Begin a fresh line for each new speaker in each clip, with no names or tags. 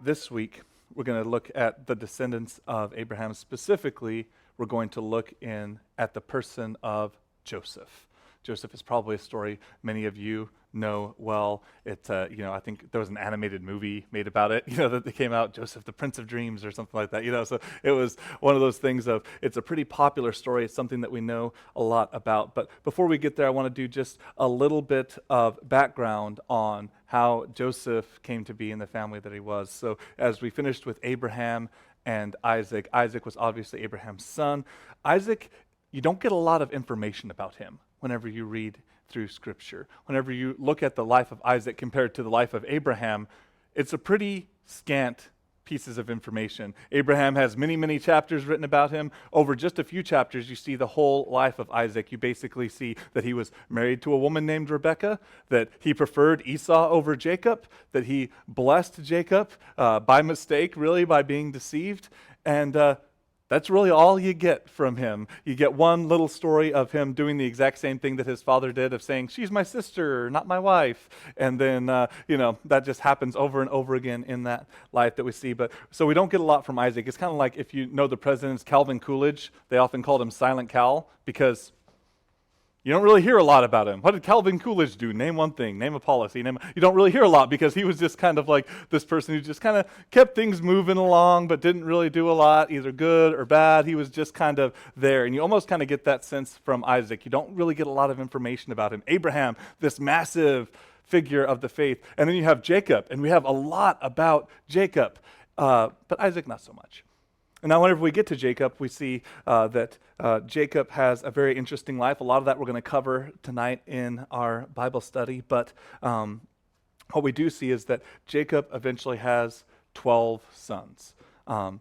This week, we're going to look at the descendants of Abraham. Specifically, we're going to look at the person of Joseph. Joseph is probably a story many of you know well. I think there was an animated movie made about it, that came out, Joseph, the Prince of Dreams or something like that, so it was one of those things of, it's a pretty popular story. It's something that we know a lot about. But before we get there, I want to do just a little bit of background on how Joseph came to be in the family that he was. So as we finished with Abraham and Isaac, Isaac was obviously Abraham's son. Isaac, you don't get a lot of information about him whenever you read through Scripture. Whenever you look at the life of Isaac compared to the life of Abraham, it's a pretty scant pieces of information. Abraham has many, many chapters written about him. Over just a few chapters, you see the whole life of Isaac. You basically see that he was married to a woman named Rebekah, that he preferred Esau over Jacob, that he blessed Jacob by mistake, really, by being deceived. And that's really all you get from him. You get one little story of him doing the exact same thing that his father did, of saying, she's my sister, not my wife. And then, that just happens over and over again in that life that we see. But so we don't get a lot from Isaac. It's kind of like if you know the president's Calvin Coolidge, they often called him Silent Cal because you don't really hear a lot about him. What did Calvin Coolidge do? Name one thing. Name a policy. You don't really hear a lot because he was just kind of like this person who just kind of kept things moving along but didn't really do a lot, either good or bad. He was just kind of there. And you almost kind of get that sense from Isaac. You don't really get a lot of information about him. Abraham, this massive figure of the faith. And then you have Jacob, and we have a lot about Jacob. But Isaac, not so much. And now whenever we get to Jacob, we see that Jacob has a very interesting life. A lot of that we're going to cover tonight in our Bible study. But what we do see is that Jacob eventually has 12 sons. In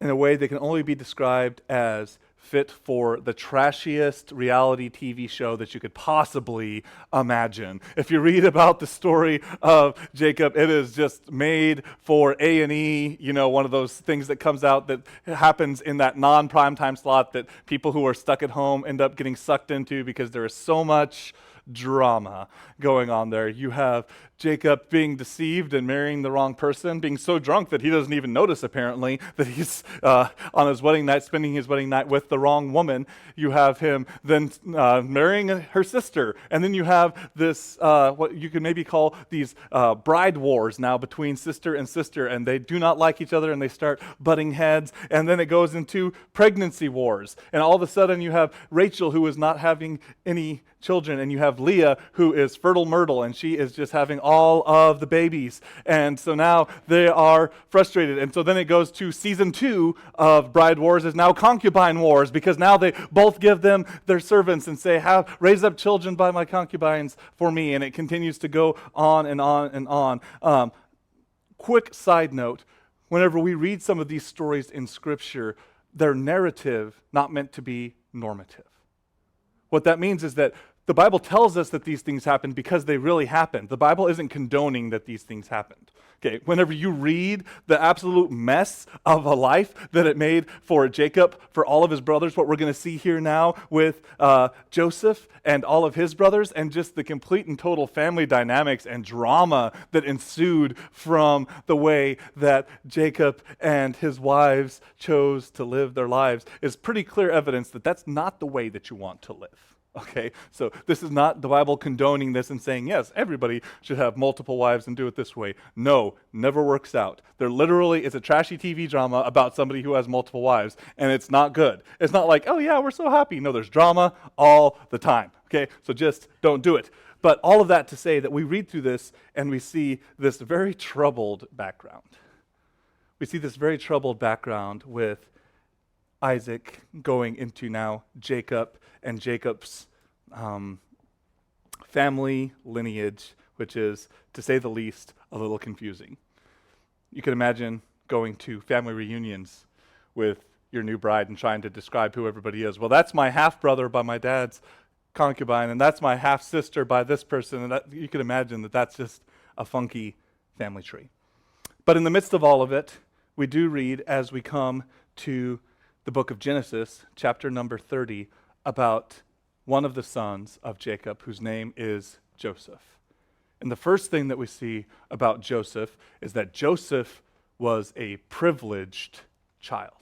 a way that can only be described as fit for the trashiest reality TV show that you could possibly imagine. If you read about the story of Jacob, it is just made for A&E, one of those things that comes out that happens in that non-primetime slot that people who are stuck at home end up getting sucked into because there is so much drama going on there. You have Jacob being deceived and marrying the wrong person, being so drunk that he doesn't even notice, apparently, that he's on his wedding night, spending his wedding night with the wrong woman. You have him then marrying her sister. And then you have this, what you can maybe call these bride wars now between sister and sister, and they do not like each other, and they start butting heads. And then it goes into pregnancy wars. And all of a sudden you have Rachel, who is not having any children, and you have Leah, who is fertile myrtle, and she is just having all of the babies. And so now they are frustrated. And so then it goes to season 2 of Bride Wars is now Concubine Wars, because now they both give them their servants and say, raise up children by my concubines for me. And it continues to go on and on and on. Quick side note, whenever we read some of these stories in Scripture, they're narrative, not meant to be normative. What that means is that the Bible tells us that these things happened because they really happened. The Bible isn't condoning that these things happened. Okay, whenever you read the absolute mess of a life that it made for Jacob, for all of his brothers, what we're going to see here now with Joseph and all of his brothers, and just the complete and total family dynamics and drama that ensued from the way that Jacob and his wives chose to live their lives, is pretty clear evidence that that's not the way that you want to live. Okay, so this is not the Bible condoning this and saying, yes, everybody should have multiple wives and do it this way. No, never works out. There literally is a trashy TV drama about somebody who has multiple wives, and it's not good. It's not like, oh yeah, we're so happy. No, there's drama all the time. Okay, so just don't do it. But all of that to say that we read through this and we see this very troubled background. We see this very troubled background with Isaac going into now Jacob and Jacob's family lineage, which is, to say the least, a little confusing. You can imagine going to family reunions with your new bride and trying to describe who everybody is. Well, that's my half-brother by my dad's concubine, and that's my half-sister by this person, and you can imagine that that's just a funky family tree. But in the midst of all of it, we do read, as we come to the book of Genesis, chapter number 30, about one of the sons of Jacob, whose name is Joseph. And the first thing that we see about Joseph is that Joseph was a privileged child.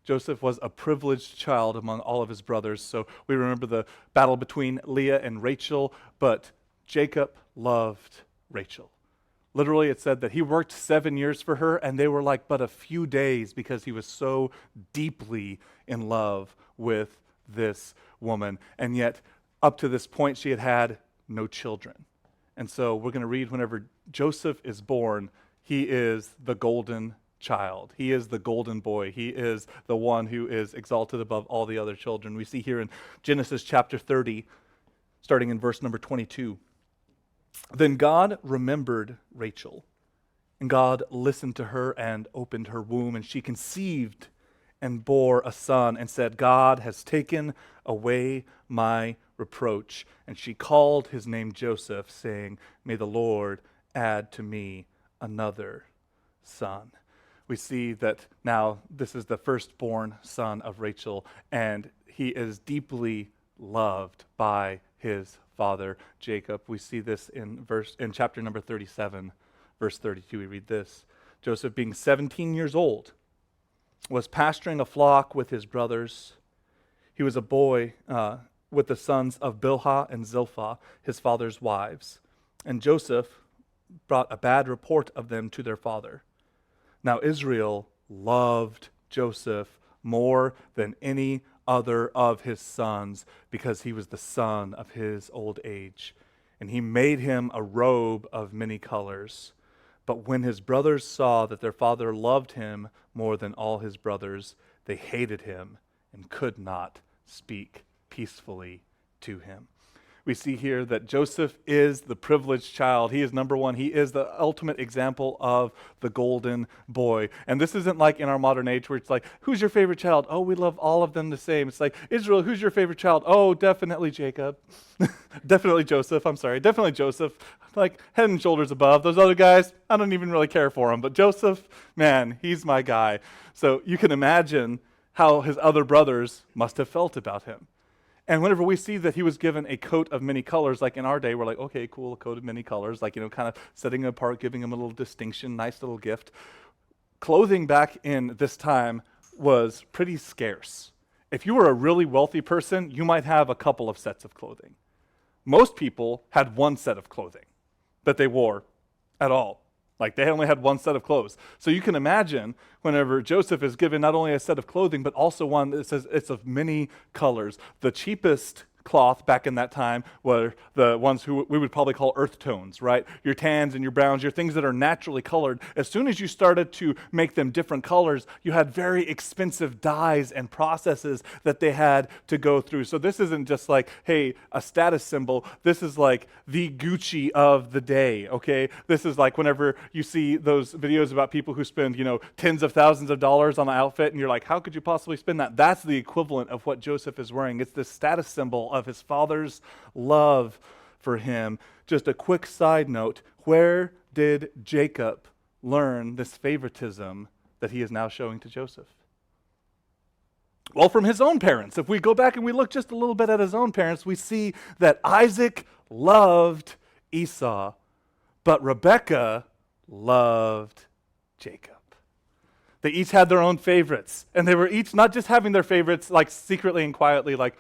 Joseph was a privileged child among all of his brothers. So we remember the battle between Leah and Rachel, but Jacob loved Rachel. Literally, it said that he worked 7 years for her, and they were like but a few days because he was so deeply in love with this woman. And yet, up to this point, she had had no children. And so we're going to read whenever Joseph is born, he is the golden child. He is the golden boy. He is the one who is exalted above all the other children. We see here in Genesis chapter 30, starting in verse number 22. Then God remembered Rachel, and God listened to her and opened her womb, and she conceived and bore a son, and said, God has taken away my reproach. And she called his name Joseph, saying, may the Lord add to me another son. We see that now this is the firstborn son of Rachel, and he is deeply loved by his father Jacob. We see this in chapter number 37, verse 32. We read this. Joseph, being 17 years old, was pasturing a flock with his brothers. He was a boy with the sons of Bilhah and Zilpah, his father's wives. And Joseph brought a bad report of them to their father. Now Israel loved Joseph more than any other of his sons, because he was the son of his old age. And he made him a robe of many colors. But when his brothers saw that their father loved him more than all his brothers, they hated him and could not speak peacefully to him. We see here that Joseph is the privileged child. He is number one. He is the ultimate example of the golden boy. And this isn't like in our modern age where it's like, who's your favorite child? Oh, we love all of them the same. It's like, Israel, who's your favorite child? Oh, definitely Jacob. Definitely Joseph. I'm sorry. Definitely Joseph. Like head and shoulders above. Those other guys, I don't even really care for them. But Joseph, man, he's my guy. So you can imagine how his other brothers must have felt about him. And whenever we see that he was given a coat of many colors, like in our day, we're like, okay, cool, a coat of many colors, like, kind of setting him apart, giving him a little distinction, nice little gift. Clothing back in this time was pretty scarce. If you were a really wealthy person, you might have a couple of sets of clothing. Most people had one set of clothing that they wore at all. Like they only had one set of clothes. So you can imagine whenever Joseph is given not only a set of clothing, but also one that says it's of many colors. The cheapest cloth back in that time were the ones who we would probably call earth tones, right? Your tans and your browns, your things that are naturally colored. As soon as you started to make them different colors, you had very expensive dyes and processes that they had to go through. So this isn't just like, hey, a status symbol. This is like the Gucci of the day, okay? This is like whenever you see those videos about people who spend, tens of thousands of dollars on an outfit, and you're like, how could you possibly spend that? That's the equivalent of what Joseph is wearing. It's this status symbol of his father's love for him. Just a quick side note, where did Jacob learn this favoritism that he is now showing to Joseph? Well, from his own parents. If we go back and we look just a little bit at his own parents, we see that Isaac loved Esau, but Rebekah loved Jacob. They each had their own favorites, and they were each not just having their favorites like secretly and quietly, like,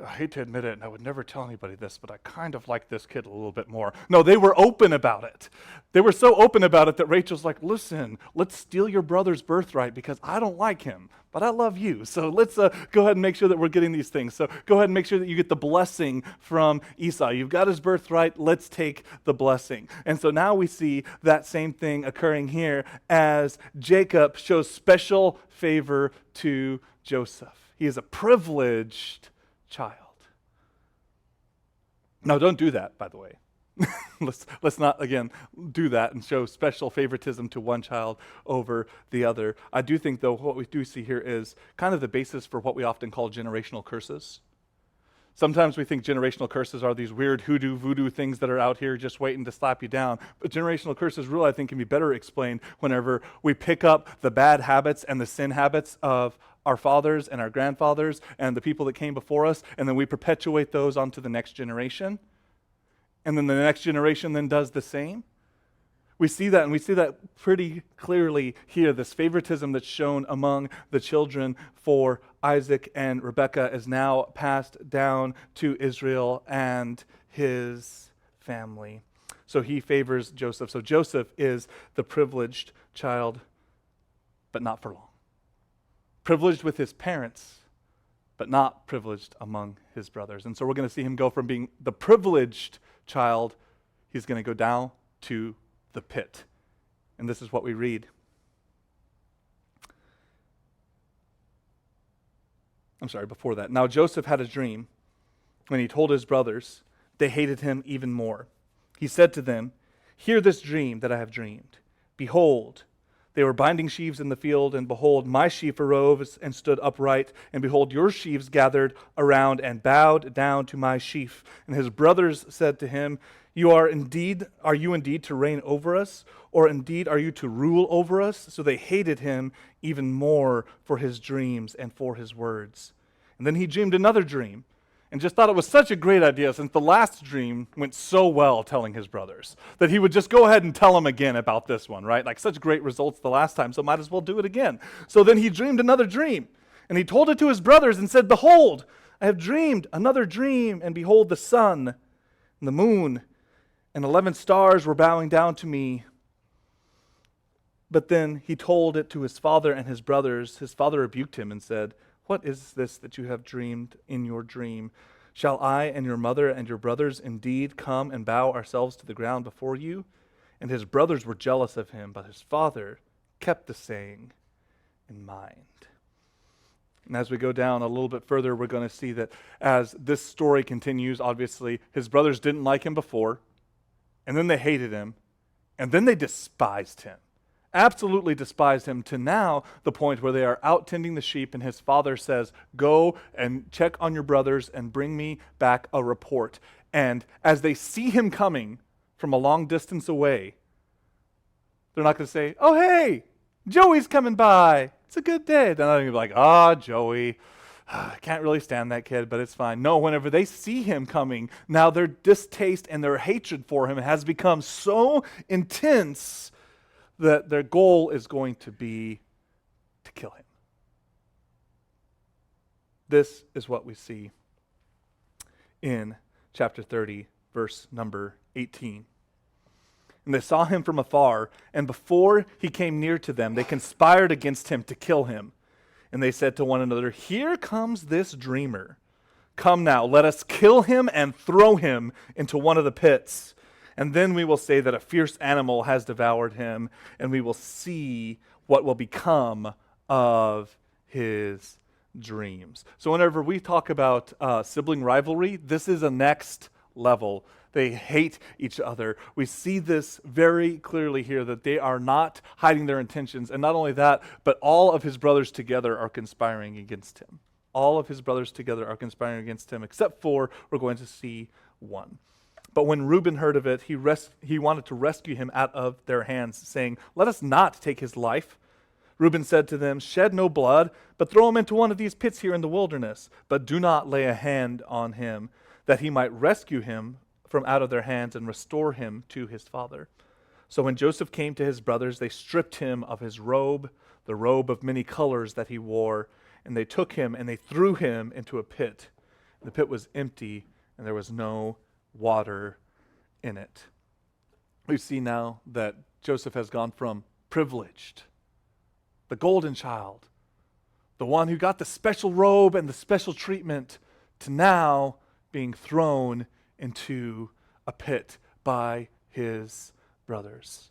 I hate to admit it, and I would never tell anybody this, but I kind of like this kid a little bit more. No, they were open about it. They were so open about it that Rachel's like, listen, let's steal your brother's birthright because I don't like him, but I love you. So let's go ahead and make sure that we're getting these things. So go ahead and make sure that you get the blessing from Esau. You've got his birthright. Let's take the blessing. And so now we see that same thing occurring here as Jacob shows special favor to Joseph. He is a privileged child. Now, don't do that, by the way. Let's not, again, do that and show special favoritism to one child over the other. I do think, though, what we do see here is kind of the basis for what we often call generational curses. Sometimes we think generational curses are these weird hoodoo, voodoo things that are out here just waiting to slap you down. But generational curses really, I think, can be better explained whenever we pick up the bad habits and the sin habits of our fathers and our grandfathers and the people that came before us, and then we perpetuate those onto the next generation. And then the next generation then does the same. We see that, and we see that pretty clearly here. This favoritism that's shown among the children for Isaac and Rebekah is now passed down to Israel and his family. So he favors Joseph. So Joseph is the privileged child, but not for long. Privileged with his parents, but not privileged among his brothers. And so we're going to see him go from being the privileged child, he's going to go down to the pit. And this is what we read. I'm sorry, before that. Now Joseph had a dream. When he told his brothers, they hated him even more. He said to them, "Hear this dream that I have dreamed. Behold, they were binding sheaves in the field, and behold, my sheaf arose and stood upright, and behold, your sheaves gathered around and bowed down to my sheaf." And his brothers said to him, are you indeed to reign over us? Or indeed are you to rule over us? So they hated him even more for his dreams and for his words. And then he dreamed another dream, and just thought it was such a great idea, since the last dream went so well telling his brothers, that he would just go ahead and tell them again about this one, right? Like such great results the last time, so might as well do it again. So then he dreamed another dream, and he told it to his brothers and said, "Behold, I have dreamed another dream, and behold, the sun and the moon and 11 stars were bowing down to me." But then he told it to his father and his brothers. His father rebuked him and said, "What is this that you have dreamed in your dream? Shall I and your mother and your brothers indeed come and bow ourselves to the ground before you?" And his brothers were jealous of him, but his father kept the saying in mind. And as we go down a little bit further, we're going to see that as this story continues, obviously, his brothers didn't like him before, and then they hated him, and then they despised him. Absolutely despised him, to now the point where they are out tending the sheep, and his father says, "Go and check on your brothers and bring me back a report." And as they see him coming from a long distance away, they're not going to say, "Oh, hey, Joey's coming by. It's a good day." They're not going to be like, "Joey, I can't really stand that kid, but it's fine." No, whenever they see him coming, now their distaste and their hatred for him has become so intense that their goal is going to be to kill him. This is what we see in chapter 30, verse number 18. "And they saw him from afar, and before he came near to them, they conspired against him to kill him. And they said to one another, 'Here comes this dreamer. Come now, let us kill him and throw him into one of the pits. And then we will say that a fierce animal has devoured him, and we will see what will become of his dreams.'" So whenever we talk about sibling rivalry, this is a next level. They hate each other. We see this very clearly here, that they are not hiding their intentions. And not only that, but all of his brothers together are conspiring against him. All of his brothers together are conspiring against him, except for, we're going to see, one. But when Reuben heard of it, he wanted to rescue him out of their hands, saying, "Let us not take his life." Reuben said to them, "Shed no blood, but throw him into one of these pits here in the wilderness. But do not lay a hand on him, that he might rescue him from out of their hands and restore him to his father." So when Joseph came to his brothers, they stripped him of his robe, the robe of many colors that he wore, and they took him and they threw him into a pit. The pit was empty, and there was no water in it. We see now that Joseph has gone from privileged, the golden child, the one who got the special robe and the special treatment, to now being thrown into a pit by his brothers.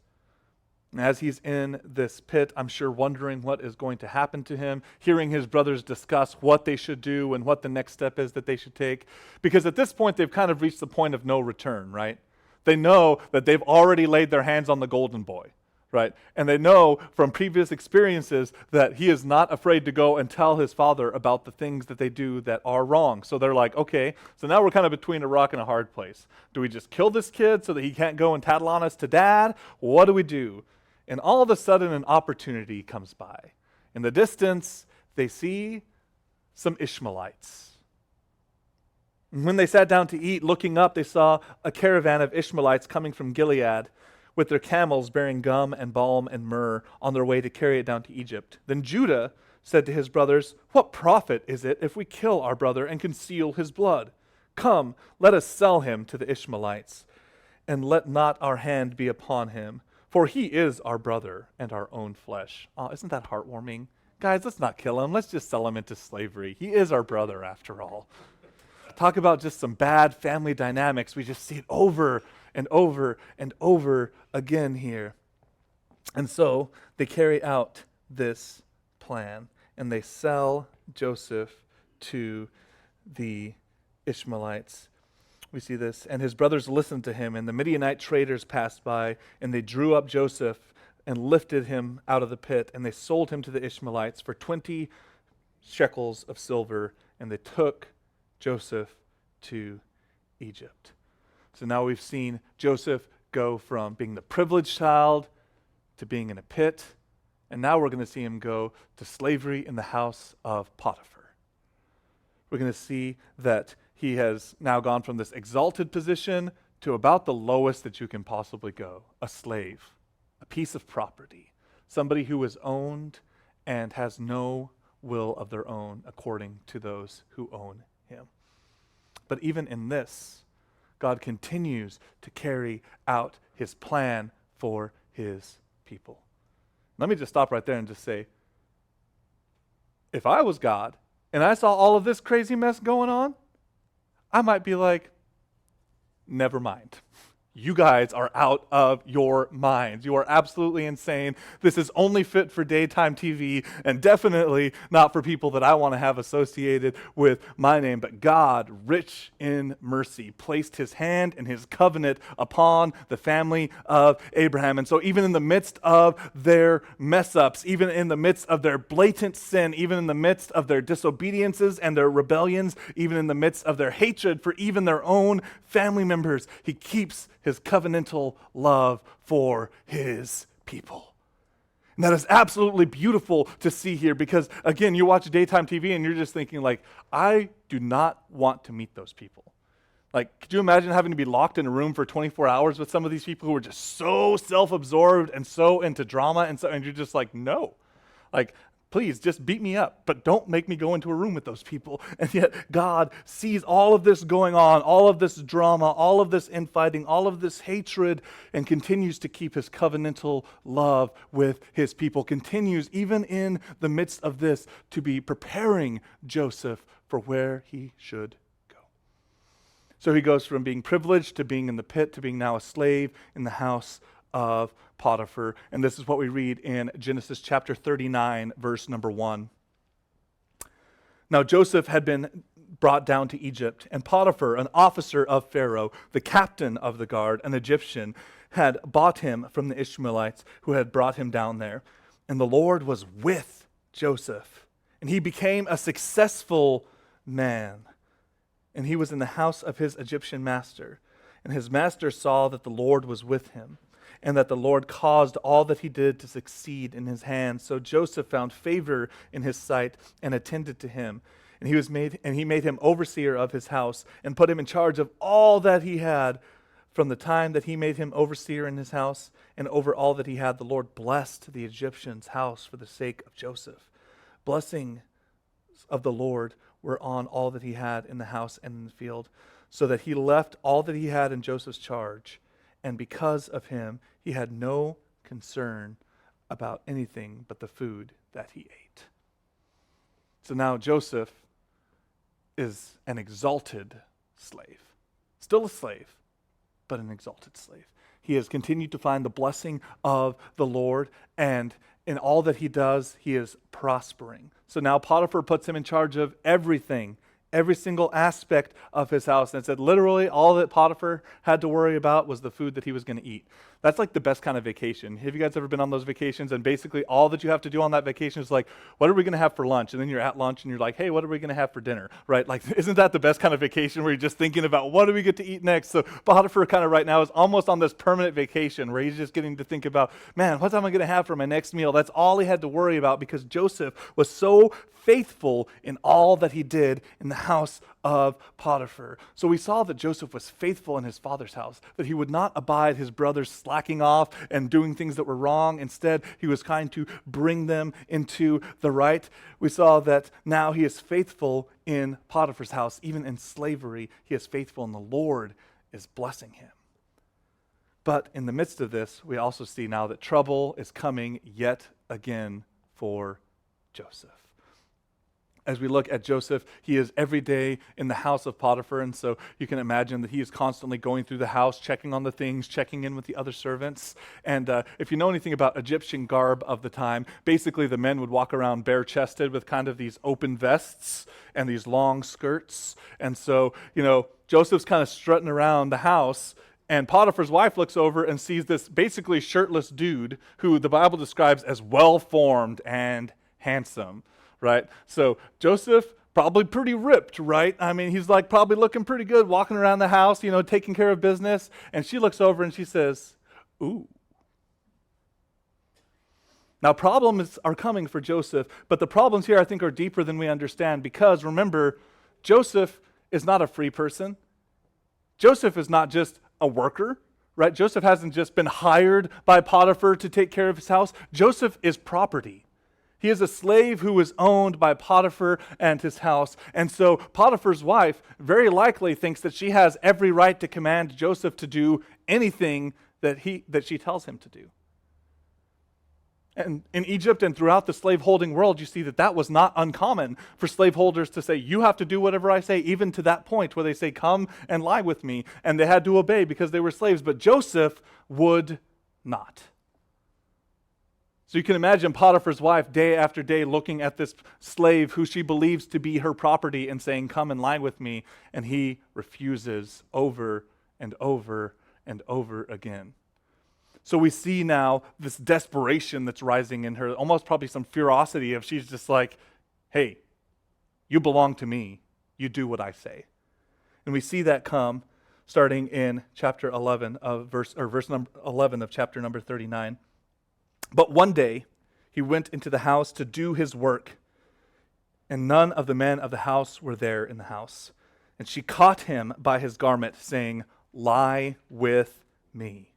And as he's in this pit, I'm sure wondering what is going to happen to him, hearing his brothers discuss what they should do and what the next step is that they should take. Because at this point, they've kind of reached the point of no return, right? They know that they've already laid their hands on the golden boy, right? And they know from previous experiences that he is not afraid to go and tell his father about the things that they do that are wrong. So they're like, okay, so now we're kind of between a rock and a hard place. Do we just kill this kid so that he can't go and tattle on us to dad? What do we do? And all of a sudden, an opportunity comes by. In the distance, they see some Ishmaelites. And when they sat down to eat, looking up, they saw a caravan of Ishmaelites coming from Gilead, with their camels bearing gum and balm and myrrh on their way to carry it down to Egypt. Then Judah said to his brothers, "What profit is it if we kill our brother and conceal his blood? Come, let us sell him to the Ishmaelites, and let not our hand be upon him, for he is our brother and our own flesh." Oh, isn't that heartwarming? Guys, let's not kill him. Let's just sell him into slavery. He is our brother after all. Talk about just some bad family dynamics. We just see it over and over and over again here. And so they carry out this plan, and they sell Joseph to the Ishmaelites. We see this. And his brothers listened to him, and the Midianite traders passed by, and they drew up Joseph and lifted him out of the pit, and they sold him to the Ishmaelites for 20 shekels of silver, and they took Joseph to Egypt. So now we've seen Joseph go from being the privileged child to being in a pit, and now we're going to see him go to slavery in the house of Potiphar. We're going to see that he has now gone from this exalted position to about the lowest that you can possibly go, a slave, a piece of property, somebody who is owned and has no will of their own according to those who own him. But even in this, God continues to carry out his plan for his people. Let me just stop right there and just say, if I was God and I saw all of this crazy mess going on, I might be like, never mind. You guys are out of your minds. You are absolutely insane. This is only fit for daytime TV and definitely not for people that I want to have associated with my name. But God, rich in mercy, placed his hand and his covenant upon the family of Abraham. And so even in the midst of their mess ups, even in the midst of their blatant sin, even in the midst of their disobediences and their rebellions, even in the midst of their hatred for even their own family members, he keeps his covenantal love for his people. And that is absolutely beautiful to see here because, again, you watch daytime TV and you're just thinking like, I do not want to meet those people. Like, could you imagine having to be locked in a room for 24 hours with some of these people who are just so self-absorbed and so into drama and you're just like, no. Like, please just beat me up, but don't make me go into a room with those people. And yet God sees all of this going on, all of this drama, all of this infighting, all of this hatred, and continues to keep his covenantal love with his people, continues even in the midst of this to be preparing Joseph for where he should go. So he goes from being privileged to being in the pit to being now a slave in the house of Potiphar. And this is what we read in Genesis chapter 39, verse number 1. Now Joseph had been brought down to Egypt, and Potiphar, an officer of Pharaoh, the captain of the guard, an Egyptian, had bought him from the Ishmaelites who had brought him down there. And the Lord was with Joseph, and he became a successful man. And he was in the house of his Egyptian master. And his master saw that the Lord was with him, and that the Lord caused all that he did to succeed in his hands. So Joseph found favor in his sight and attended to him. And he made him overseer of his house and put him in charge of all that he had. From the time that he made him overseer in his house and over all that he had, the Lord blessed the Egyptian's house for the sake of Joseph. Blessing of the Lord were on all that he had in the house and in the field, so that he left all that he had in Joseph's charge. And because of him, he had no concern about anything but the food that he ate. So now Joseph is an exalted slave. Still a slave, but an exalted slave. He has continued to find the blessing of the Lord, and in all that he does, he is prospering. So now Potiphar puts him in charge of everything, every single aspect of his house. And it said literally all that Potiphar had to worry about was the food that he was going to eat. That's like the best kind of vacation. Have you guys ever been on those vacations? And basically all that you have to do on that vacation is like, what are we going to have for lunch? And then you're at lunch and you're like, hey, what are we going to have for dinner? Right? Like, isn't that the best kind of vacation where you're just thinking about what do we get to eat next? So Potiphar kind of right now is almost on this permanent vacation where he's just getting to think about, man, what am I going to have for my next meal? That's all he had to worry about because Joseph was so faithful in all that he did in the house of Potiphar. So we saw that Joseph was faithful in his father's house, that he would not abide his brothers slacking off and doing things that were wrong. Instead, he was trying to bring them into the right. We saw that now he is faithful in Potiphar's house, even in slavery. He is faithful, and the Lord is blessing him. But in the midst of this, we also see now that trouble is coming yet again for Joseph. As we look at Joseph, he is every day in the house of Potiphar, and so you can imagine that he is constantly going through the house, checking on the things, checking in with the other servants. And if you know anything about Egyptian garb of the time, basically the men would walk around bare-chested with kind of these open vests and these long skirts. And so, Joseph's kind of strutting around the house, and Potiphar's wife looks over and sees this basically shirtless dude who the Bible describes as well-formed and handsome. Right? So Joseph, probably pretty ripped, right? I mean, he's like probably looking pretty good, walking around the house, taking care of business. And she looks over and she says, ooh. Now, problems are coming for Joseph, but the problems here I think are deeper than we understand, because remember, Joseph is not a free person. Joseph is not just a worker, right? Joseph hasn't just been hired by Potiphar to take care of his house. Joseph is property. He is a slave who was owned by Potiphar and his house. And so Potiphar's wife very likely thinks that she has every right to command Joseph to do anything that she tells him to do. And in Egypt and throughout the slave-holding world, you see that was not uncommon for slaveholders to say, you have to do whatever I say, even to that point where they say, come and lie with me. And they had to obey because they were slaves. But Joseph would not. So you can imagine Potiphar's wife day after day looking at this slave who she believes to be her property and saying, come and lie with me. And he refuses over and over and over again. So we see now this desperation that's rising in her, almost probably some ferocity of she's just like, hey, you belong to me. You do what I say. And we see that come starting in chapter 11 of verse number 11 of chapter number 39. But one day he went into the house to do his work, and none of the men of the house were there in the house. And she caught him by his garment, saying, lie with me.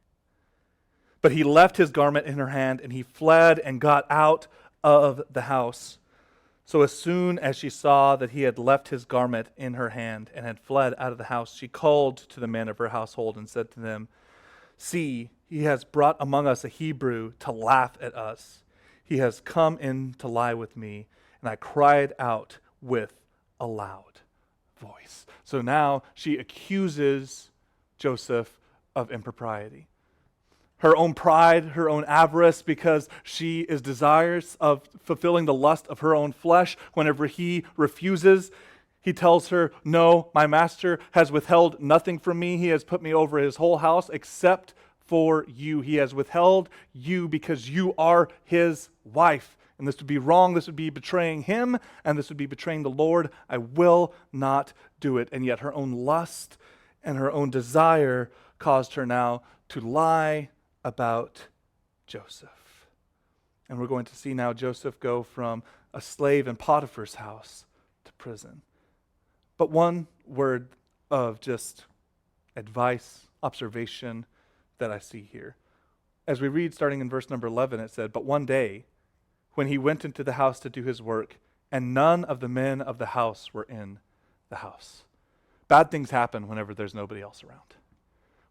But he left his garment in her hand, and he fled and got out of the house. So as soon as she saw that he had left his garment in her hand and had fled out of the house, she called to the men of her household and said to them, see, he has brought among us a Hebrew to laugh at us. He has come in to lie with me. And I cried out with a loud voice. So now she accuses Joseph of impropriety. Her own pride, her own avarice, because she is desirous of fulfilling the lust of her own flesh. Whenever he refuses, he tells her, no, my master has withheld nothing from me. He has put me over his whole house except for you. He has withheld you because you are his wife. And this would be wrong. This would be betraying him, and this would be betraying the Lord. I will not do it. And yet her own lust and her own desire caused her now to lie about Joseph. And we're going to see now Joseph go from a slave in Potiphar's house to prison. But one word of just advice, observation that I see here. As we read starting in verse number 11, it said, but one day when he went into the house to do his work, and none of the men of the house were in the house. Bad things happen whenever there's nobody else around.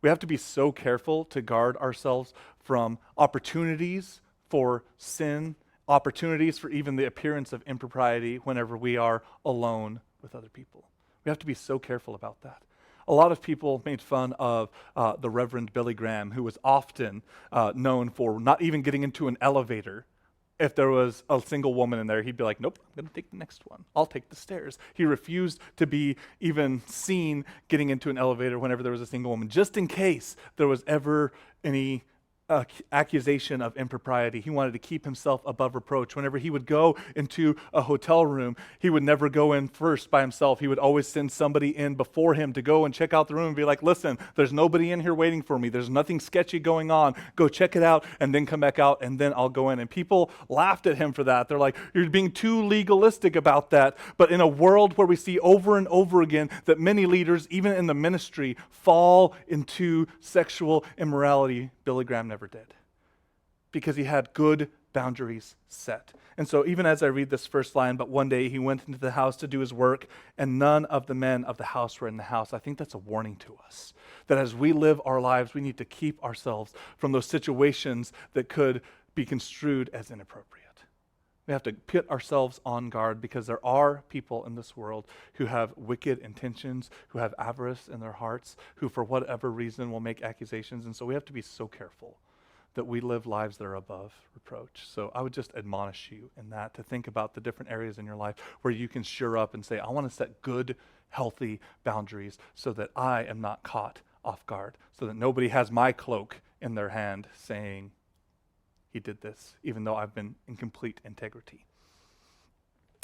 We have to be so careful to guard ourselves from opportunities for sin, opportunities for even the appearance of impropriety whenever we are alone with other people. We have to be so careful about that. A lot of people made fun of the Reverend Billy Graham, who was often known for not even getting into an elevator. If there was a single woman in there, he'd be like, nope, I'm going to take the next one. I'll take the stairs. He refused to be even seen getting into an elevator whenever there was a single woman, just in case there was ever any accusation of impropriety. He wanted to keep himself above reproach. Whenever he would go into a hotel room, he would never go in first by himself. He would always send somebody in before him to go and check out the room and be like, listen, there's nobody in here waiting for me. There's nothing sketchy going on. Go check it out and then come back out and then I'll go in. And people laughed at him for that. They're like, you're being too legalistic about that. But in a world where we see over and over again that many leaders, even in the ministry, fall into sexual immorality, Billy Graham never did, because he had good boundaries set. And so even as I read this first line, but one day he went into the house to do his work, and none of the men of the house were in the house, I think that's a warning to us, that as we live our lives, we need to keep ourselves from those situations that could be construed as inappropriate. We have to put ourselves on guard, because there are people in this world who have wicked intentions, who have avarice in their hearts, who for whatever reason will make accusations. And so we have to be so careful that we live lives that are above reproach. So I would just admonish you in that, to think about the different areas in your life where you can sure up and say, I want to set good, healthy boundaries so that I am not caught off guard, so that nobody has my cloak in their hand saying, he did this, even though I've been in complete integrity.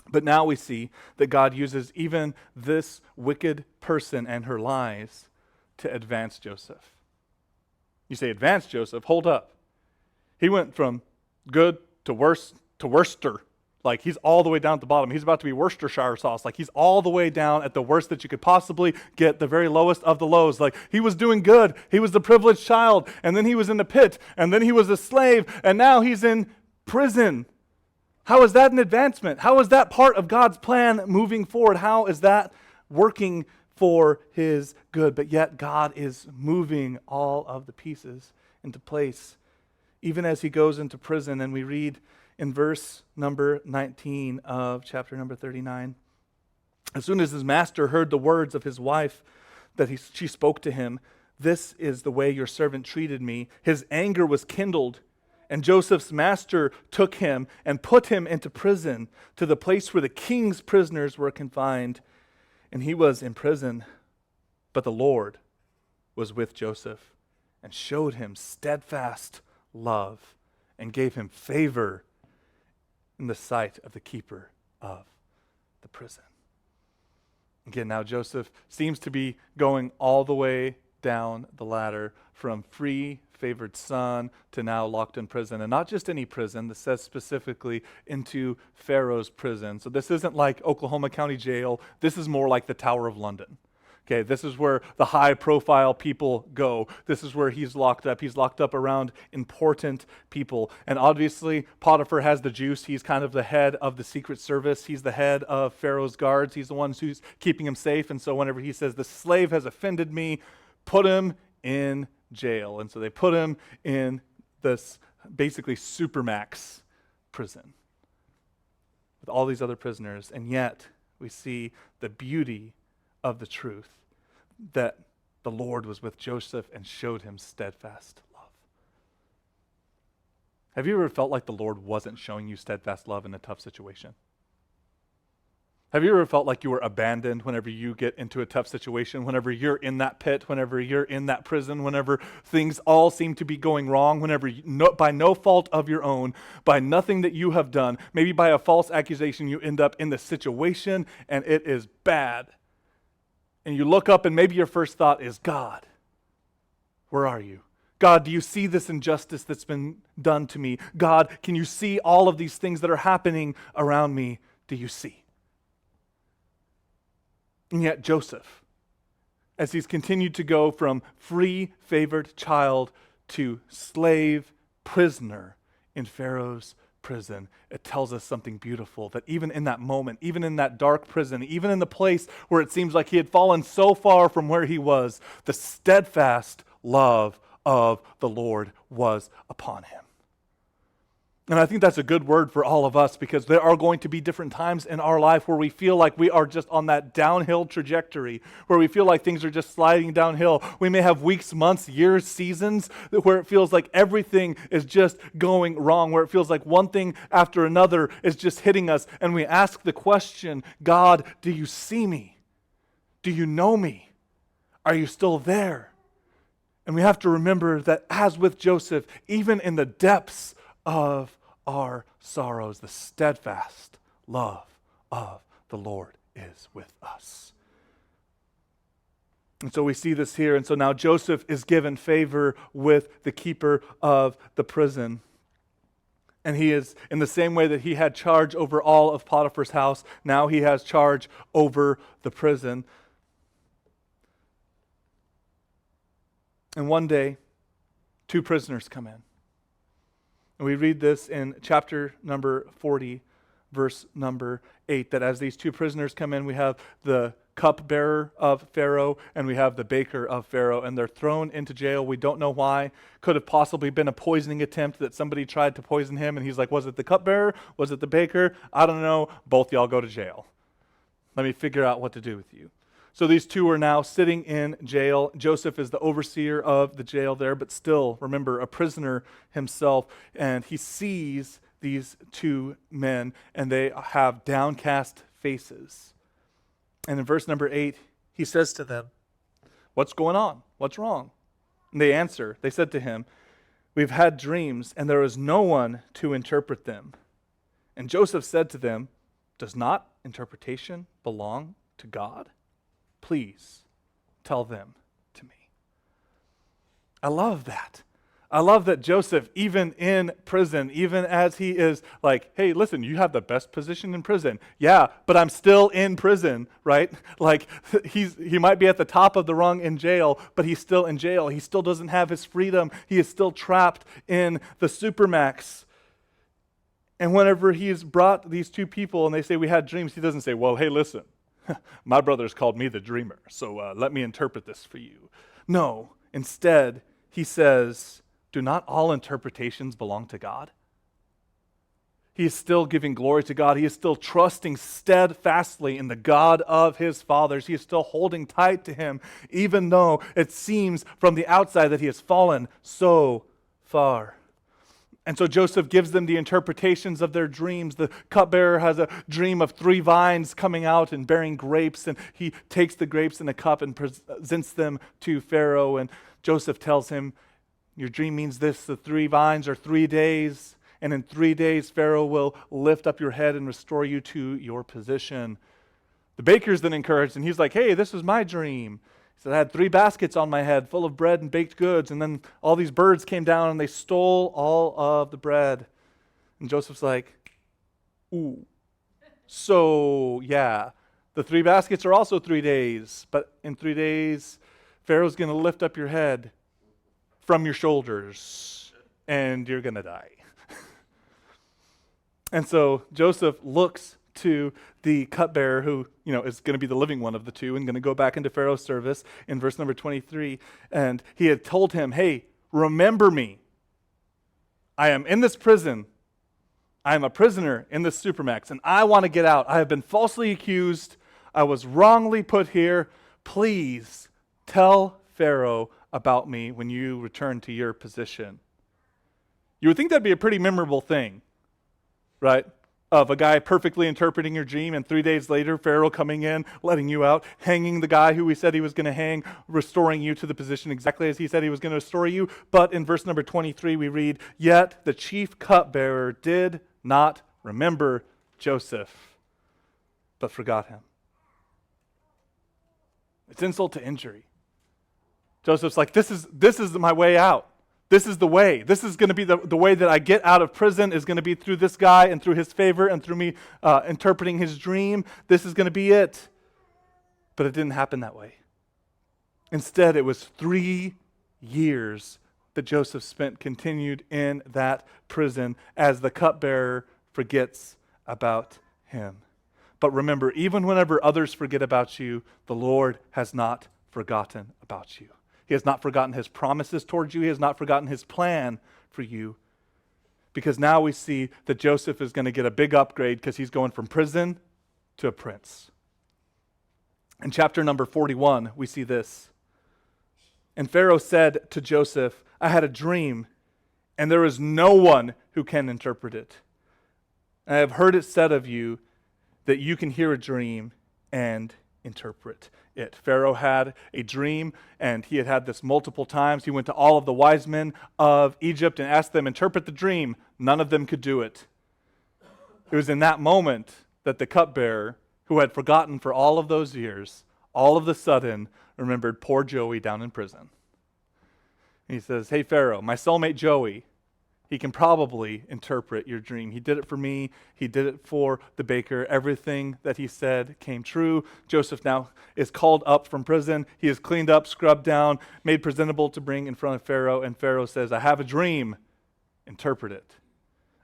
But now we see that God uses even this wicked person and her lies to advance Joseph. You say, advance Joseph? Hold up. He went from good to worse to worster. Like, he's all the way down at the bottom. He's about to be Worcestershire sauce. Like, he's all the way down at the worst that you could possibly get, the very lowest of the lows. Like, he was doing good. He was the privileged child. And then he was in the pit. And then he was a slave. And now he's in prison. How is that an advancement? How is that part of God's plan moving forward? How is that working for his good? But yet God is moving all of the pieces into place, even as he goes into prison. And we read in verse number 19 of chapter number 39, as soon as his master heard the words of his wife that she spoke to him, this is the way your servant treated me, his anger was kindled. And Joseph's master took him and put him into prison, to the place where the king's prisoners were confined. And he was in prison, but the Lord was with Joseph and showed him steadfast love and gave him favor in the sight of the keeper of the prison. Again, now Joseph seems to be going all the way down the ladder from free, favored son to now locked in prison. And not just any prison. This says specifically into Pharaoh's prison. So this isn't like Oklahoma County Jail. This is more like the Tower of London. Okay, this is where the high-profile people go. This is where he's locked up. He's locked up around important people. And obviously, Potiphar has the juice. He's kind of the head of the Secret Service. He's the head of Pharaoh's guards. He's the one who's keeping him safe. And so whenever he says, the slave has offended me, put him in jail. And so they put him in this basically supermax prison with all these other prisoners. And yet, we see the beauty of the truth that the Lord was with Joseph and showed him steadfast love. Have you ever felt like the Lord wasn't showing you steadfast love in a tough situation? Have you ever felt like you were abandoned whenever you get into a tough situation, whenever you're in that pit, whenever you're in that prison, whenever things all seem to be going wrong, whenever by no fault of your own, by nothing that you have done, maybe by a false accusation, you end up in the situation and it is bad. And you look up and maybe your first thought is, God, where are you? God, do you see this injustice that's been done to me? God, can you see all of these things that are happening around me? Do you see? And yet Joseph, as he's continued to go from free, favored child to slave, prisoner in Pharaoh's prison, it tells us something beautiful, that even in that moment, even in that dark prison, even in the place where it seems like he had fallen so far from where he was, the steadfast love of the Lord was upon him. And I think that's a good word for all of us, because there are going to be different times in our life where we feel like we are just on that downhill trajectory, where we feel like things are just sliding downhill. We may have weeks, months, years, seasons where it feels like everything is just going wrong, where it feels like one thing after another is just hitting us. And we ask the question, God, do you see me? Do you know me? Are you still there? And we have to remember that as with Joseph, even in the depths of our sorrows, the steadfast love of the Lord is with us. And so we see this here. And so now Joseph is given favor with the keeper of the prison. And he is, in the same way that he had charge over all of Potiphar's house, now he has charge over the prison. And one day, 2 prisoners come in. And we read this in chapter number 40, verse number 8, that as these 2 prisoners come in, we have the cupbearer of Pharaoh and we have the baker of Pharaoh, and they're thrown into jail. We don't know why. Could have possibly been a poisoning attempt that somebody tried to poison him, and he's like, was it the cupbearer? Was it the baker? I don't know. Both y'all go to jail. Let me figure out what to do with you. So these 2 are now sitting in jail. Joseph is the overseer of the jail there, but still, remember, a prisoner himself, and he sees these 2 men, and they have downcast faces. And in verse number 8, he says to them, "What's going on? What's wrong?" And they answer, they said to him, "We've had dreams, and there is no one to interpret them." And Joseph said to them, "Does not interpretation belong to God? Please tell them to me." I love that. I love that Joseph, even in prison, even as he is like, hey, listen, you have the best position in prison. Yeah, but I'm still in prison, right? Like he might be at the top of the rung in jail, but he's still in jail. He still doesn't have his freedom. He is still trapped in the supermax. And whenever he's brought these 2 people and they say, we had dreams, he doesn't say, well, hey, listen, my brothers called me the dreamer, so let me interpret this for you. No, instead, he says, do not all interpretations belong to God? He is still giving glory to God. He is still trusting steadfastly in the God of his fathers. He is still holding tight to him, even though it seems from the outside that he has fallen so far. And so Joseph gives them the interpretations of their dreams. The cupbearer has a dream of 3 vines coming out and bearing grapes, and he takes the grapes in a cup and presents them to Pharaoh. And Joseph tells him, your dream means this, the 3 vines are 3 days, and in 3 days Pharaoh will lift up your head and restore you to your position. The baker's then encouraged, and he's like, hey, this is my dream. He said, I had 3 baskets on my head full of bread and baked goods, and then all these birds came down and they stole all of the bread. And Joseph's like, ooh. So, yeah, the 3 baskets are also 3 days, but in 3 days, Pharaoh's going to lift up your head from your shoulders, and you're going to die. And so Joseph looks to the cupbearer who, is going to be the living one of the 2 and going to go back into Pharaoh's service in verse number 23. And he had told him, hey, remember me. I am in this prison. I am a prisoner in this supermax, and I want to get out. I have been falsely accused. I was wrongly put here. Please tell Pharaoh about me when you return to your position. You would think that'd be a pretty memorable thing, right? Of a guy perfectly interpreting your dream, and 3 days later, Pharaoh coming in, letting you out, hanging the guy who we said he was going to hang, restoring you to the position exactly as he said he was going to restore you. But in verse number 23, we read, yet the chief cupbearer did not remember Joseph, but forgot him. It's insult to injury. Joseph's like, this is my way out. This is the way. This is going to be the way that I get out of prison is going to be through this guy and through his favor and through me interpreting his dream. This is going to be it. But it didn't happen that way. Instead, it was 3 years that Joseph spent continued in that prison as the cupbearer forgets about him. But remember, even whenever others forget about you, the Lord has not forgotten about you. He has not forgotten his promises towards you. He has not forgotten his plan for you. Because now we see that Joseph is going to get a big upgrade because he's going from prison to a prince. In chapter number 41, we see this. And Pharaoh said to Joseph, I had a dream, and there is no one who can interpret it. I have heard it said of you that you can hear a dream and interpret it. Pharaoh had a dream, and he had had this multiple times. He went to all of the wise men of Egypt and asked them, interpret the dream. None of them could do it. It was in that moment that the cupbearer, who had forgotten for all of those years, all of a sudden remembered poor Joey down in prison. And he says, hey, Pharaoh, my soulmate Joey, he can probably interpret your dream. He did it for me. He did it for the baker. Everything that he said came true. Joseph now is called up from prison. He is cleaned up, scrubbed down, made presentable to bring in front of Pharaoh. And Pharaoh says, I have a dream. Interpret it.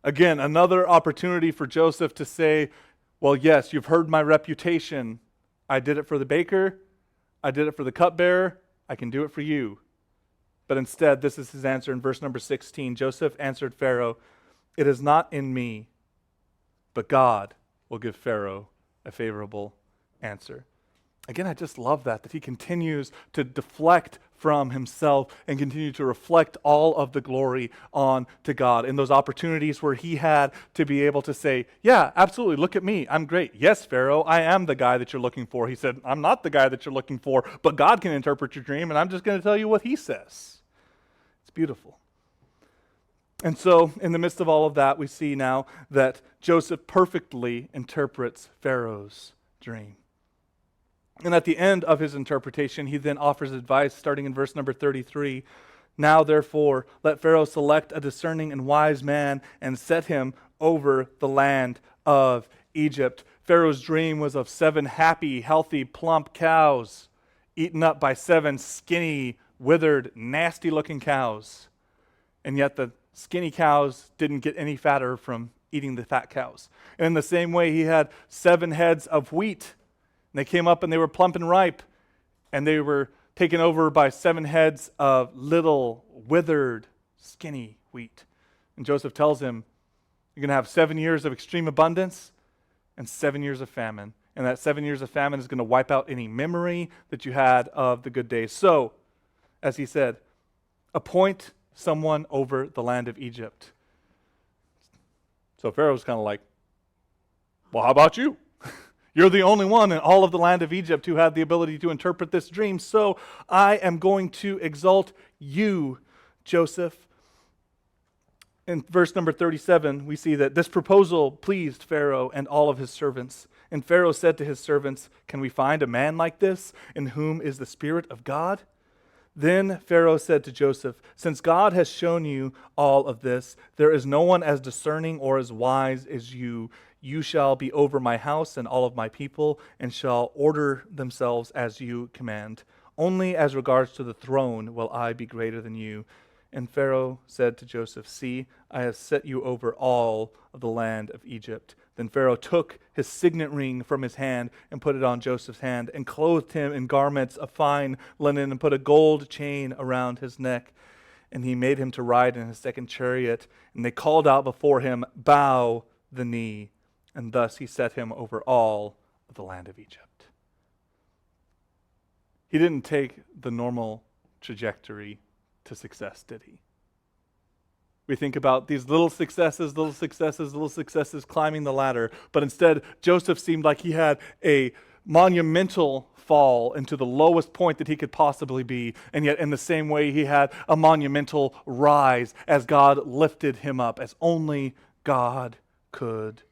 Again, another opportunity for Joseph to say, well, yes, you've heard my reputation. I did it for the baker. I did it for the cupbearer. I can do it for you. But instead, this is his answer in verse number 16. Joseph answered Pharaoh, it is not in me, but God will give Pharaoh a favorable answer. Again, I just love that he continues to deflect from himself and continue to reflect all of the glory on to God. In those opportunities where he had to be able to say, yeah, absolutely, look at me, I'm great. Yes, Pharaoh, I am the guy that you're looking for. He said, I'm not the guy that you're looking for, but God can interpret your dream, and I'm just going to tell you what he says. It's beautiful. And so, in the midst of all of that, we see now that Joseph perfectly interprets Pharaoh's dream. And at the end of his interpretation, he then offers advice, starting in verse number 33. Now, therefore, let Pharaoh select a discerning and wise man and set him over the land of Egypt. Pharaoh's dream was of 7 happy, healthy, plump cows eaten up by 7 skinny, withered, nasty-looking cows. And yet the skinny cows didn't get any fatter from eating the fat cows. And in the same way, he had 7 heads of wheat. And they came up and they were plump and ripe. And they were taken over by 7 heads of little, withered, skinny wheat. And Joseph tells him, you're going to have 7 years of extreme abundance and 7 years of famine. And that 7 years of famine is going to wipe out any memory that you had of the good days. So, as he said, appoint someone over the land of Egypt. So Pharaoh's kind of like, well, how about you? You're the only one in all of the land of Egypt who had the ability to interpret this dream. So I am going to exalt you, Joseph. In verse number 37, we see that this proposal pleased Pharaoh and all of his servants. And Pharaoh said to his servants, can we find a man like this in whom is the Spirit of God? Then Pharaoh said to Joseph, since God has shown you all of this, there is no one as discerning or as wise as you. You shall be over my house and all of my people, and shall order themselves as you command. Only as regards to the throne will I be greater than you. And Pharaoh said to Joseph, see, I have set you over all of the land of Egypt. Then Pharaoh took his signet ring from his hand and put it on Joseph's hand, and clothed him in garments of fine linen, and put a gold chain around his neck. And he made him to ride in his second chariot. And they called out before him, bow the knee. And thus he set him over all of the land of Egypt. He didn't take the normal trajectory to success, did he? We think about these little successes, climbing the ladder. But instead, Joseph seemed like he had a monumental fall into the lowest point that he could possibly be. And yet in the same way, he had a monumental rise as God lifted him up, as only God could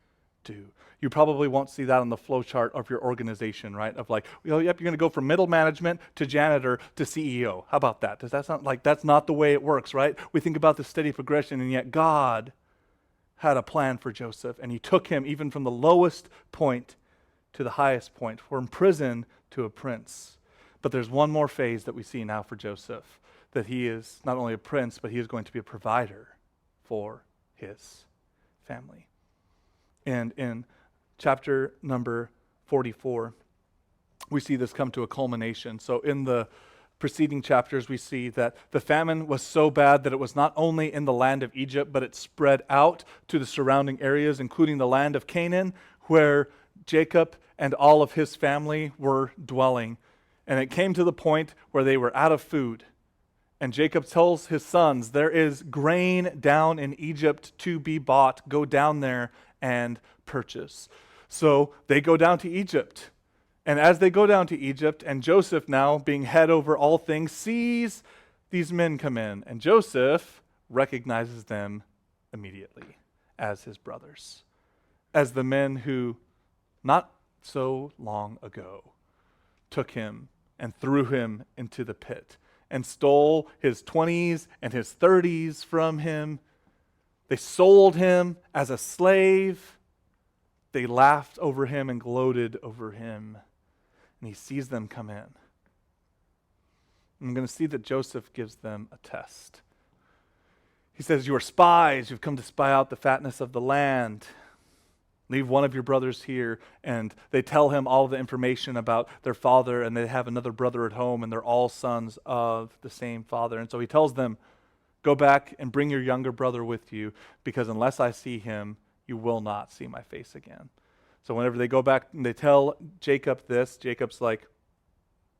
do. You probably won't see that on the flow chart of your organization, right? Of like, yep, you're going to go from middle management to janitor to CEO. How about that? Does that sound like that's not the way it works, right? We think about the steady progression, and yet God had a plan for Joseph, and he took him even from the lowest point to the highest point, from prison to a prince. But there's one more phase that we see now for Joseph, that he is not only a prince, but he is going to be a provider for his family. And in chapter number 44, we see this come to a culmination. So in the preceding chapters, we see that the famine was so bad that it was not only in the land of Egypt, but it spread out to the surrounding areas, including the land of Canaan, where Jacob and all of his family were dwelling. And it came to the point where they were out of food. And Jacob tells his sons, there is grain down in Egypt to be bought. Go down there and purchase. So they go down to Egypt. And as they go down to Egypt, and Joseph, now being head over all things, sees these men come in, and Joseph recognizes them immediately as his brothers, as the men who not so long ago took him and threw him into the pit and stole his 20s and his 30s from him. They sold him as a slave. They laughed over him and gloated over him. And he sees them come in. I'm going to see that Joseph gives them a test. He says, "You are spies. You've come to spy out the fatness of the land. Leave one of your brothers here." And they tell him all of the information about their father, and they have another brother at home, and they're all sons of the same father. And so he tells them, "Go back and bring your younger brother with you, because unless I see him, you will not see my face again." So whenever they go back and they tell Jacob this, Jacob's like,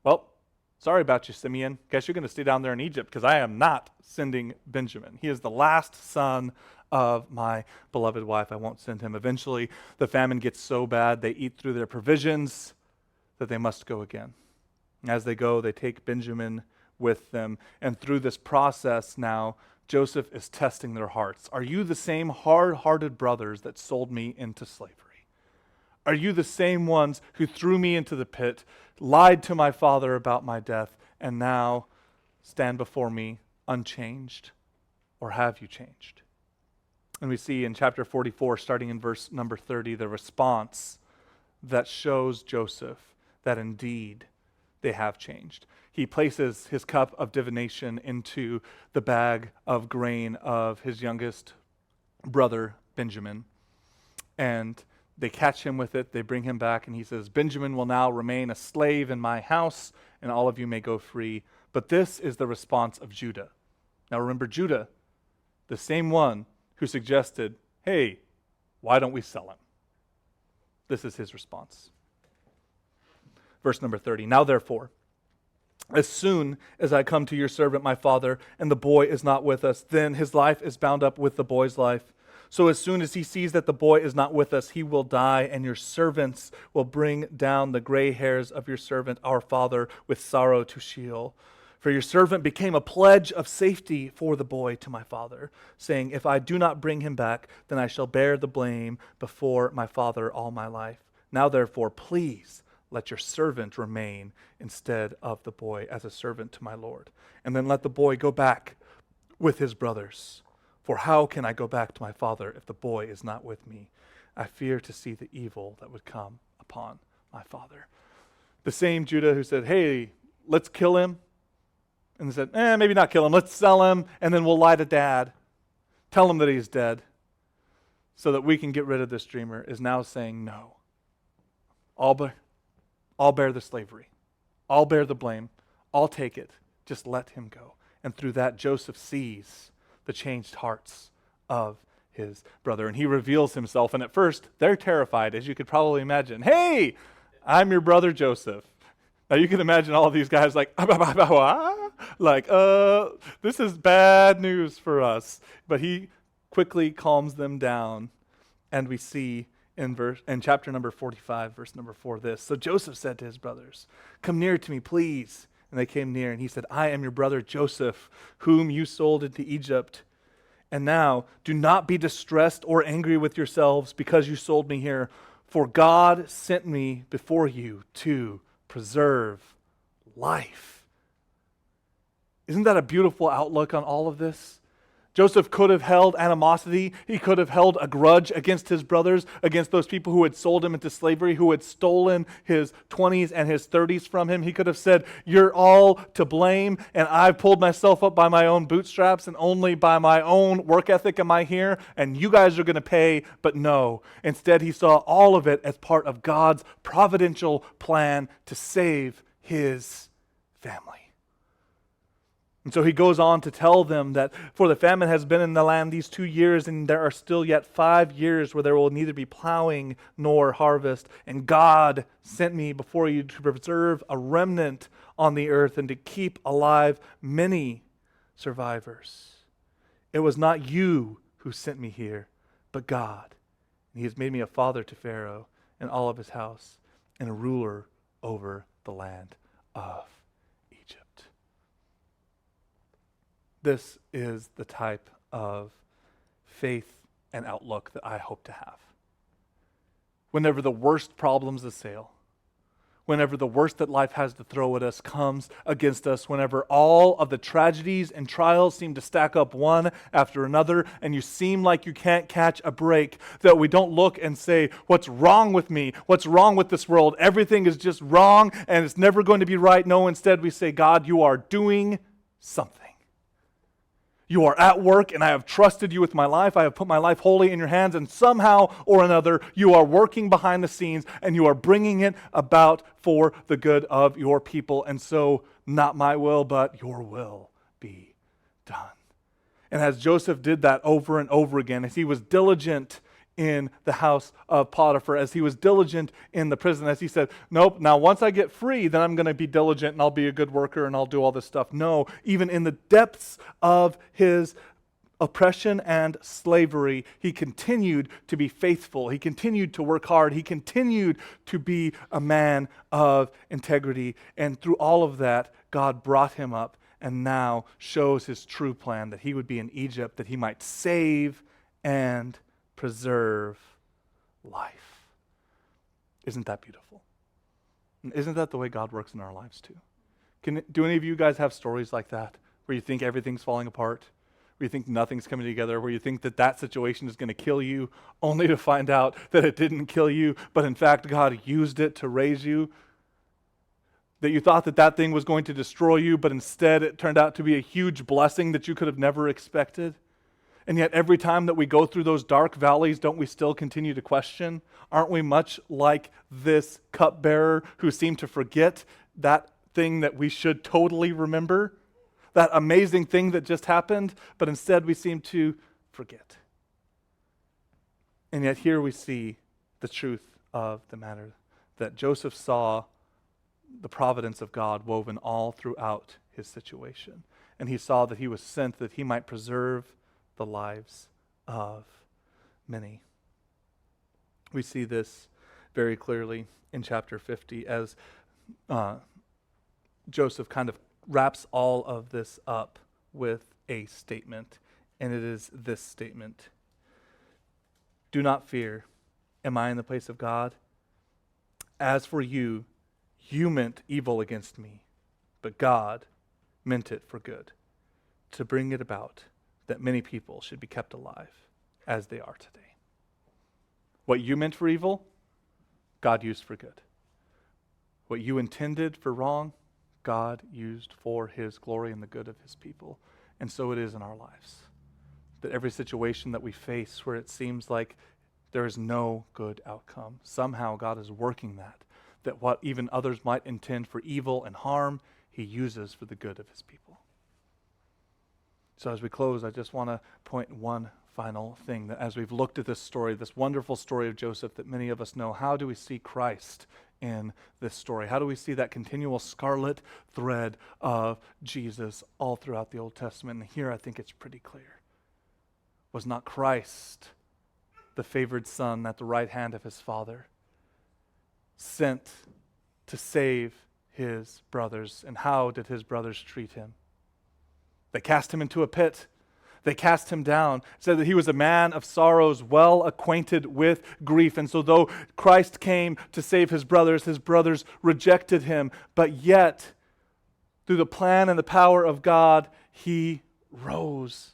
"Well, sorry about you, Simeon. Guess you're going to stay down there in Egypt, because I am not sending Benjamin. He is the last son of my beloved wife. I won't send him." Eventually, the famine gets so bad, they eat through their provisions, that they must go again. As they go, they take Benjamin with them. And through this process now, Joseph is testing their hearts. Are you the same hard-hearted brothers that sold me into slavery? Are you the same ones who threw me into the pit, lied to my father about my death, and now stand before me unchanged? Or have you changed? And we see in chapter 44, starting in verse number 30, the response that shows Joseph that indeed they have changed. He places his cup of divination into the bag of grain of his youngest brother, Benjamin. And they catch him with it. They bring him back, and he says, "Benjamin will now remain a slave in my house, and all of you may go free." But this is the response of Judah. Now remember, Judah, the same one who suggested, "Hey, why don't we sell him?" This is his response. Verse number 30, "Now therefore, as soon as I come to your servant my father, and the boy is not with us, then his life is bound up with the boy's life. So as soon as he sees that the boy is not with us, he will die, and your servants will bring down the gray hairs of your servant, our father, with sorrow to Sheol. For your servant became a pledge of safety for the boy to my father, saying, if I do not bring him back, then I shall bear the blame before my father all my life. Now therefore, please let your servant remain instead of the boy as a servant to my Lord. And then let the boy go back with his brothers. For how can I go back to my father if the boy is not with me? I fear to see the evil that would come upon my father." The same Judah who said, "Hey, let's kill him." And they said, maybe not kill him. Let's sell him, and then we'll lie to dad. Tell him that he's dead so that we can get rid of this dreamer, is now saying, no. I'll bear the slavery. I'll bear the blame. I'll take it. Just let him go. And through that, Joseph sees the changed hearts of his brother. And he reveals himself. And at first, they're terrified, as you could probably imagine. "Hey, I'm your brother Joseph." Now you can imagine all of these guys like, this is bad news for us. But he quickly calms them down. And we see in chapter number 45, verse number 4, this. "So Joseph said to his brothers, 'Come near to me, please.' And they came near, and he said, 'I am your brother Joseph, whom you sold into Egypt. And now do not be distressed or angry with yourselves because you sold me here, for God sent me before you to preserve life.'" Isn't that a beautiful outlook on all of this? Joseph could have held animosity. He could have held a grudge against his brothers, against those people who had sold him into slavery, who had stolen his 20s and his 30s from him. He could have said, "You're all to blame, and I've pulled myself up by my own bootstraps, and only by my own work ethic am I here, and you guys are going to pay." But no. Instead, he saw all of it as part of God's providential plan to save his family. And so he goes on to tell them that for the famine has been in the land these 2 years, and there are still yet 5 years where there will neither be plowing nor harvest. And God sent me before you to preserve a remnant on the earth and to keep alive many survivors. It was not you who sent me here, but God. And he has made me a father to Pharaoh and all of his house, and a ruler over the land of Egypt. This is the type of faith and outlook that I hope to have. Whenever the worst problems assail, whenever the worst that life has to throw at us comes against us, whenever all of the tragedies and trials seem to stack up one after another, and you seem like you can't catch a break, that we don't look and say, what's wrong with me? What's wrong with this world? Everything is just wrong and it's never going to be right. No, instead we say, God, you are doing something. You are at work, and I have trusted you with my life. I have put my life wholly in your hands, and somehow or another, you are working behind the scenes, and you are bringing it about for the good of your people. And so, not my will, but your will be done. And as Joseph did that over and over again, as he was diligent in the house of Potiphar, as he was diligent in the prison, as he said, nope, now once I get free, then I'm going to be diligent and I'll be a good worker and I'll do all this stuff. No, even in the depths of his oppression and slavery, he continued to be faithful. He continued to work hard. He continued to be a man of integrity. And through all of that, God brought him up and now shows his true plan, that he would be in Egypt, that he might save and preserve life. Isn't that beautiful? And isn't that the way God works in our lives too? Do any of you guys have stories like that, where you think everything's falling apart, where you think nothing's coming together, where you think that situation is going to kill you, only to find out that it didn't kill you, but in fact God used it to raise you? That you thought that thing was going to destroy you, but instead it turned out to be a huge blessing that you could have never expected? And yet every time that we go through those dark valleys, don't we still continue to question? Aren't we much like this cupbearer who seemed to forget that thing that we should totally remember? That amazing thing that just happened, but instead we seem to forget. And yet here we see the truth of the matter, that Joseph saw the providence of God woven all throughout his situation. And he saw that he was sent that he might preserve the lives of many. We see this very clearly in chapter 50 as Joseph kind of wraps all of this up with a statement, and it is this statement: do not fear. Am I in the place of God? As for you, you meant evil against me, but God meant it for good, to bring it about that many people should be kept alive as they are today. What you meant for evil, God used for good. What you intended for wrong, God used for his glory and the good of his people. And so it is in our lives. That every situation that we face where it seems like there is no good outcome, somehow God is working that what even others might intend for evil and harm, he uses for the good of his people. So as we close, I just want to point one final thing, that as we've looked at this story, this wonderful story of Joseph that many of us know, how do we see Christ in this story? How do we see that continual scarlet thread of Jesus all throughout the Old Testament? And here I think it's pretty clear. Was not Christ the favored son at the right hand of his Father, sent to save his brothers? And how did his brothers treat him? They cast him into a pit. They cast him down, said that he was a man of sorrows, well acquainted with grief. And so though Christ came to save his brothers rejected him. But yet, through the plan and the power of God, he rose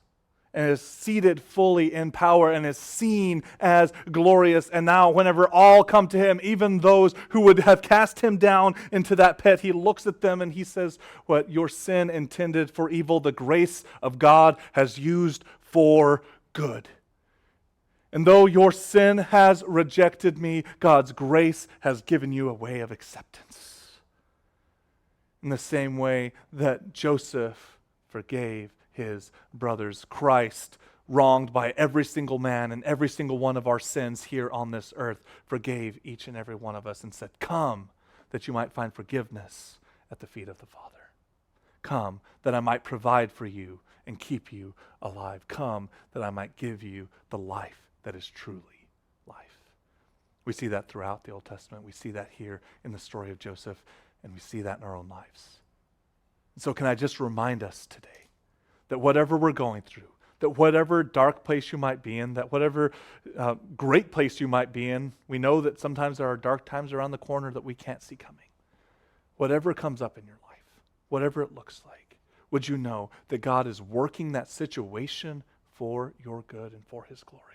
and is seated fully in power and is seen as glorious. And now whenever all come to him, even those who would have cast him down into that pit, he looks at them and he says, what your sin intended for evil, the grace of God has used for good. And though your sin has rejected me, God's grace has given you a way of acceptance. In the same way that Joseph forgave his brothers, Christ, wronged by every single man and every single one of our sins here on this earth, forgave each and every one of us and said, come that you might find forgiveness at the feet of the Father. Come that I might provide for you and keep you alive. Come that I might give you the life that is truly life. We see that throughout the Old Testament. We see that here in the story of Joseph, and we see that in our own lives. So can I just remind us today that whatever we're going through, that whatever dark place you might be in, that whatever great place you might be in, we know that sometimes there are dark times around the corner that we can't see coming. Whatever comes up in your life, whatever it looks like, would you know that God is working that situation for your good and for his glory?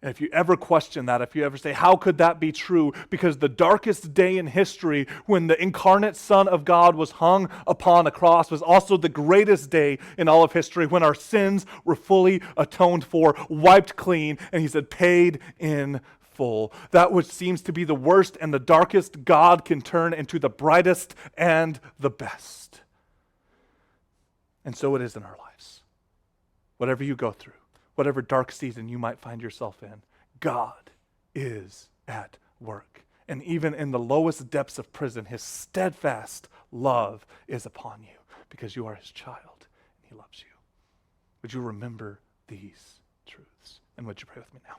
And if you ever question that, if you ever say, how could that be true? Because the darkest day in history, when the incarnate Son of God was hung upon a cross, was also the greatest day in all of history, when our sins were fully atoned for, wiped clean, and he said, paid in full. That which seems to be the worst and the darkest, God can turn into the brightest and the best. And so it is in our lives. Whatever you go through, whatever dark season you might find yourself in, God is at work. And even in the lowest depths of prison, his steadfast love is upon you because you are his child and he loves you. Would you remember these truths? And would you pray with me now?